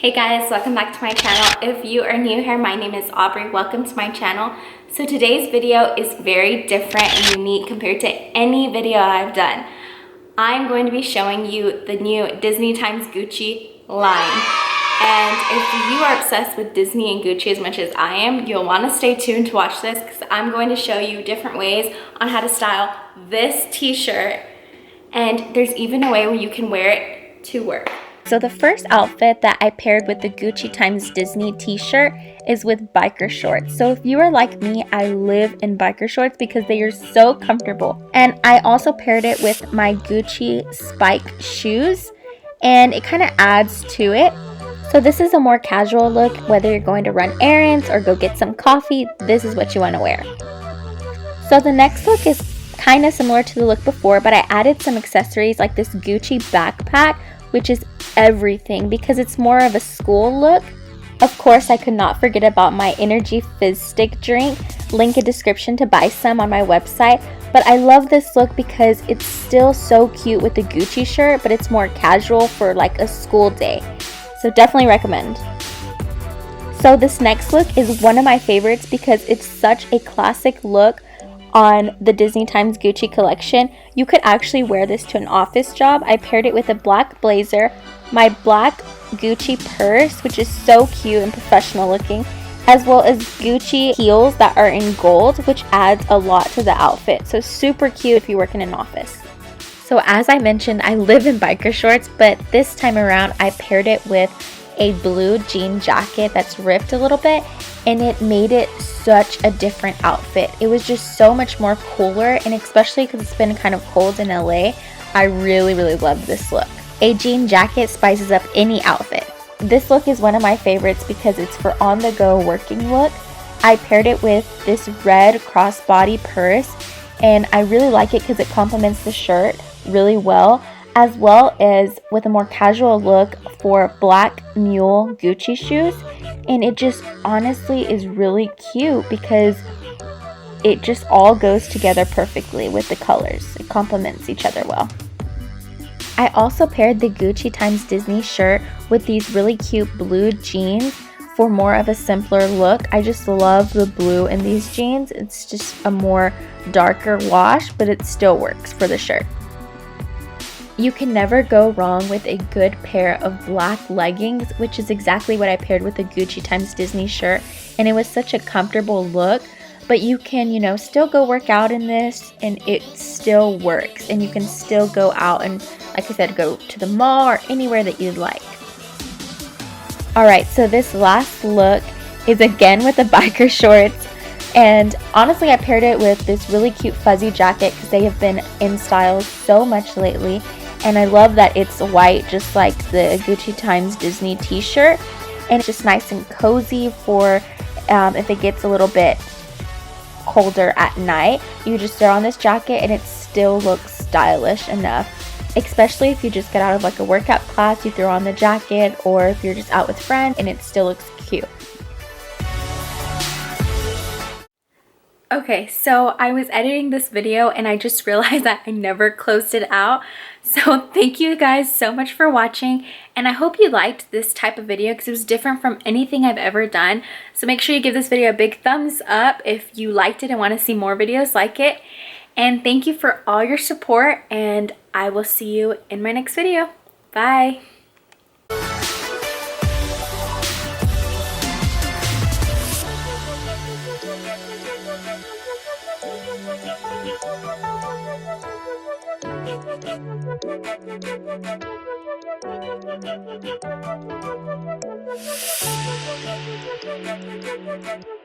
Hey guys, welcome back to my channel. If you are new here, my name is Aubrey. Welcome to my channel. So today's video is very different and unique compared to any video I've done. I'm going to be showing you the new Disney x Gucci line. And if you are obsessed with Disney and Gucci as much as I am, you'll want to stay tuned to watch this because I'm going to show you different ways on how to style this t-shirt. And there's even a way where you can wear it to work. So the first outfit that I paired with the Gucci x Disney t-shirt is with biker shorts. So if you are like me, I live in biker shorts because they are so comfortable. And I also paired it with my Gucci spike shoes, and it kind of adds to it. So this is a more casual look. Whether you're going to run errands or go get some coffee, this is what you want to wear. So the next look is kind of similar to the look before, but I added some accessories like this Gucci backpack, which is everything because it's more of a school look. Of course, I could not forget about my energy fizz stick drink. Link in description to buy some on my website. But I love this look because it's still so cute with the Gucci shirt, but it's more casual for like a school day. So definitely recommend. So this next look is one of my favorites because it's such a classic look on the Disney x Gucci collection. You could actually wear this to an office job. I paired it with a black blazer, my black Gucci purse, which is so cute and professional looking, as well as Gucci heels that are in gold, which adds a lot to the outfit. So super cute if you work in an office. So as I mentioned, I live in biker shorts, but this time around I paired it with a blue jean jacket that's ripped a little bit, and it made it such a different outfit. It was just so much more cooler, and especially because it's been kind of cold in LA, I really loved this look. A jean jacket spices up any outfit. This look is one of my favorites because it's for on-the-go working look. I paired it with this red crossbody purse, and I really like it because it complements the shirt really well as with a more casual look for black mule Gucci shoes. And it just honestly is really cute because it just all goes together perfectly with the colors. It complements each other well. I also paired the Gucci x Disney shirt with these really cute blue jeans for more of a simpler look. I just love the blue in these jeans. It's just a more darker wash, but it still works for the shirt. You can never go wrong with a good pair of black leggings, which is exactly what I paired with the Gucci x Disney shirt. And it was such a comfortable look, but you can, still go work out in this and it still works. And you can still go out and, like I said, go to the mall or anywhere that you'd like. Alright, so this last look is again with the biker shorts. And honestly, I paired it with this really cute fuzzy jacket because they have been in style so much lately. And I love that it's white, just like the Gucci x Disney t-shirt. And it's just nice and cozy for if it gets a little bit colder at night. You just throw on this jacket and it still looks stylish enough. Especially if you just get out of like a workout class, you throw on the jacket, or if you're just out with friends and it still looks cute. Okay, so I was editing this video and I just realized that I never closed it out. So thank you guys so much for watching, and I hope you liked this type of video because it was different from anything I've ever done. So make sure you give this video a big thumbs up if you liked it and want to see more videos like it. And thank you for all your support, and I will see you in my next video. Bye! Thank you.